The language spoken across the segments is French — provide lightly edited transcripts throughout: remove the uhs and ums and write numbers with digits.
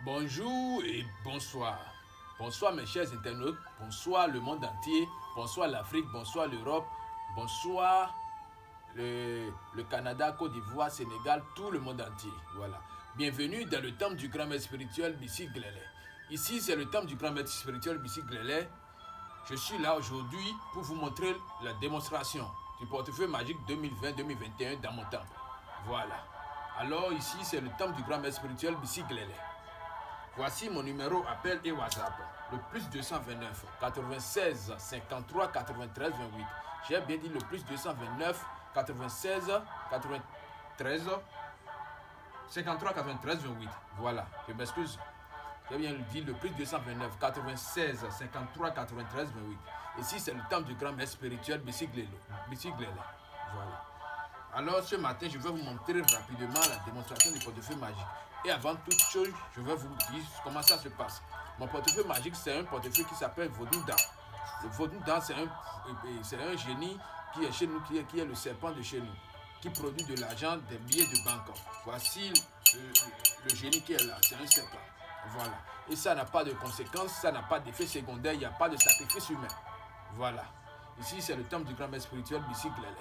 Bonjour et bonsoir. Bonsoir mes chers internautes, bonsoir le monde entier, bonsoir l'Afrique, bonsoir l'Europe, bonsoir le Canada, Côte d'Ivoire, Sénégal, tout le monde entier. Voilà. Bienvenue dans le temple du grand maître spirituel Bissi Glele. Ici c'est le temple du grand maître spirituel Bissi Glele. Je suis là aujourd'hui pour vous montrer la démonstration du portefeuille magique 2020-2021 dans mon temple. Voilà. Alors ici c'est le temple du grand maître spirituel Bissi Glele. Voici mon numéro appel et WhatsApp, le plus 229 96 53 93 28. J'ai bien dit le plus 229 96 93 53 93 28. Voilà, je m'excuse. J'ai bien dit le plus 229 96 53 93 28. Ici c'est le temple du grand maître spirituel Bissi Glele. Voilà. Alors ce matin, je vais vous montrer rapidement la démonstration du portefeuille magique. Et avant toute chose, je vais vous dire comment ça se passe. Mon portefeuille magique, c'est un portefeuille qui s'appelle Vodou-Dan. Le Vodou-Dan, c'est un génie qui est chez nous, qui est le serpent de chez nous, qui produit de l'argent, des billets de banque. Voici le génie qui est là, c'est un serpent. Voilà. Et ça n'a pas de conséquences, ça n'a pas d'effet secondaire, il n'y a pas de sacrifice humain. Voilà. Ici, c'est le temple du grand maître spirituel Bissi Glele.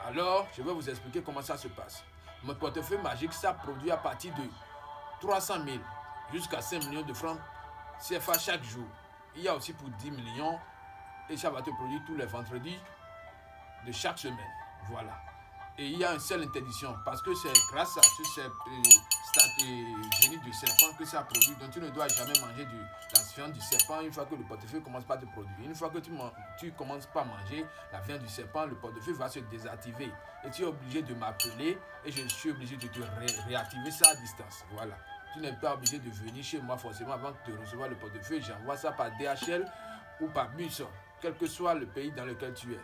Alors, je vais vous expliquer comment ça se passe. Mon portefeuille magique, ça produit à partir de 300 000 jusqu'à 5 millions de francs CFA chaque jour. Il y a aussi pour 10 millions et ça va te produire tous les vendredis de chaque semaine. Voilà. Et il y a une seule interdiction parce que c'est grâce à ce génie du serpent que ça produit. Donc tu ne dois jamais manger la viande du serpent une fois que le portefeuille commence pas à te produire. Une fois que tu commences pas à manger la viande du serpent, le portefeuille va se désactiver. Et tu es obligé de m'appeler et je suis obligé de te réactiver ça à distance. Voilà. Tu n'es pas obligé de venir chez moi forcément avant de recevoir le portefeuille. J'envoie ça par DHL ou par bus, quel que soit le pays dans lequel tu es.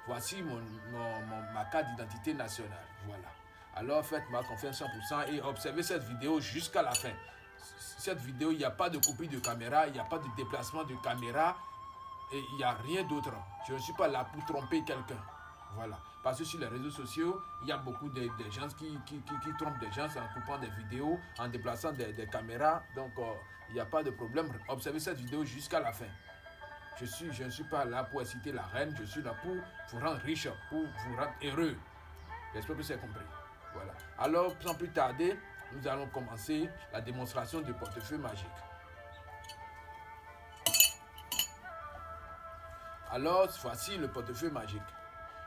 Voici ma carte d'identité nationale. Voilà. Alors faites-moi confiance 100% et observez cette vidéo jusqu'à la fin. Cette vidéo, il n'y a pas de copie de caméra, il n'y a pas de déplacement de caméra et il n'y a rien d'autre. Je ne suis pas là pour tromper quelqu'un. Voilà. Parce que sur les réseaux sociaux, il y a beaucoup de gens qui trompent des gens en coupant des vidéos, en déplaçant des caméras. Donc, il n'y a pas de problème. Observez cette vidéo jusqu'à la fin. Je ne suis pas là pour inciter la reine, je suis là pour vous rendre riche, pour vous rendre heureux. J'espère que c'est compris. Voilà. Alors, sans plus tarder, nous allons commencer la démonstration du portefeuille magique. Alors, voici le portefeuille magique.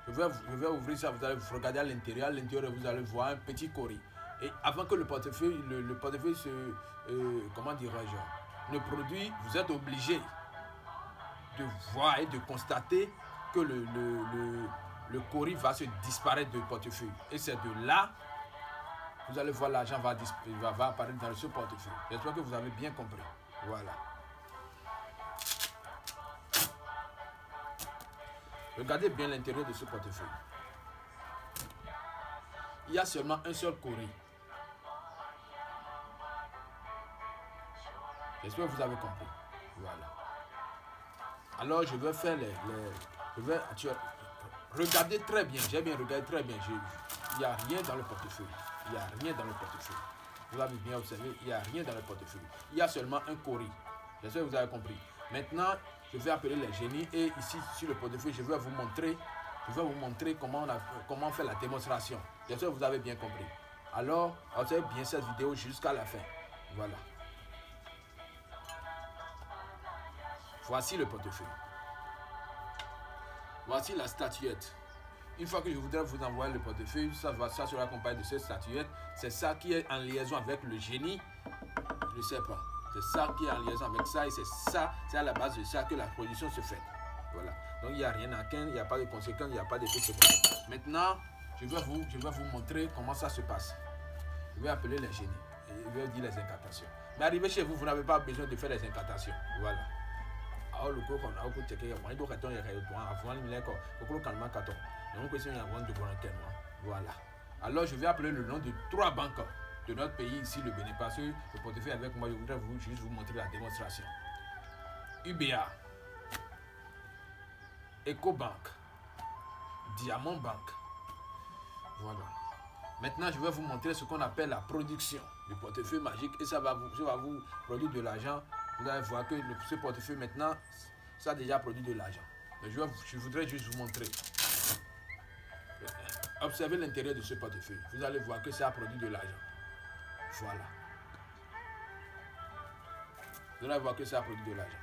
Je vais ouvrir ça, vous allez vous regarder à l'intérieur. À l'intérieur, vous allez voir un petit cori. Et avant que le portefeuille comment dirais-je, ne produise, vous êtes obligé de voir et de constater que le cori va se disparaître du portefeuille. Et c'est de là, vous allez voir l'argent va apparaître dans ce portefeuille. J'espère que vous avez bien compris. Voilà. Regardez bien l'intérieur de ce portefeuille. Il y a seulement un seul cori. J'espère que vous avez compris. Voilà. Alors je vais faire regardez très bien, j'ai bien regardé très bien. Il n'y a rien dans le portefeuille. Il n'y a rien dans le portefeuille. Vous avez bien observé, il n'y a rien dans le portefeuille. Il y a seulement un cori. J'espère que vous avez compris. Maintenant, je vais appeler les génies et ici sur le portefeuille, je vais vous montrer comment on fait la démonstration. J'espère que vous avez bien compris. Alors, observez bien cette vidéo jusqu'à la fin. Voilà. Voici le portefeuille. Voici la statuette. Une fois que je voudrais vous envoyer le portefeuille, ça sera accompagné de cette statuette. C'est ça qui est en liaison avec le génie, le serpent. C'est ça qui est en liaison avec ça et c'est à la base de ça que la production se fait. Voilà. Donc il n'y a rien à craindre, il n'y a pas de conséquences, il n'y a pas d'effet secondaire. Maintenant, je vais vous montrer comment ça se passe. Je vais appeler les génies et je vais dire les incantations. Mais arrivé chez vous, vous n'avez pas besoin de faire les incantations. Voilà. Alors le coup qu'on a au checker, il doit être avant le calme carton. Voilà. Alors je vais appeler le nom de 3 banques de notre pays ici, le Bénin, parce que le portefeuille avec moi, je voudrais juste vous montrer la démonstration. UBA, Ecobank, Diamond Bank. Voilà. Maintenant, je vais vous montrer ce qu'on appelle la production. le portefeuille magique et ça va vous produire de l'argent. Vous allez voir que ce portefeuille maintenant, ça a déjà produit de l'argent. Je voudrais juste vous montrer. Observez l'intérieur de ce portefeuille. Vous allez voir que ça a produit de l'argent. Voilà. Vous allez voir que ça a produit de l'argent.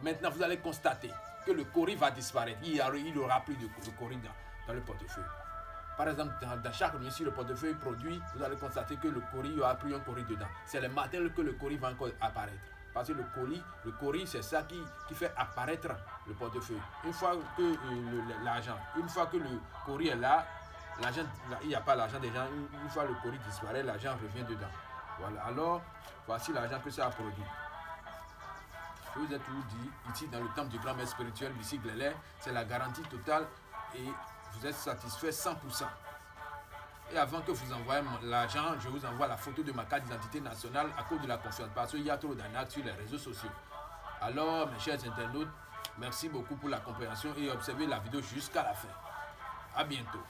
Maintenant, vous allez constater que le cori va disparaître. Il n'y aura plus de cori dans le portefeuille. Par exemple, dans chaque nuit, si le portefeuille produit, vous allez constater que le cori, il n'y aura plus un cori dedans. C'est le matin que le cori va encore apparaître. Parce que le cori, c'est ça qui fait apparaître le portefeuille. Une fois que une fois que le cori est là, l'argent, il n'y a pas l'argent des gens. Une fois le cori disparaît, l'argent revient dedans. Voilà. Alors, voici l'argent que ça a produit. Je vous ai toujours dit, ici dans le temple du grand maître spirituel, ici Glélé, c'est la garantie totale et vous êtes satisfait 100%. Et avant que vous envoyez l'argent, je vous envoie la photo de ma carte d'identité nationale à cause de la confiance. Parce qu'il y a trop d'arnaques sur les réseaux sociaux. Alors, mes chers internautes, merci beaucoup pour la compréhension et observez la vidéo jusqu'à la fin. À bientôt.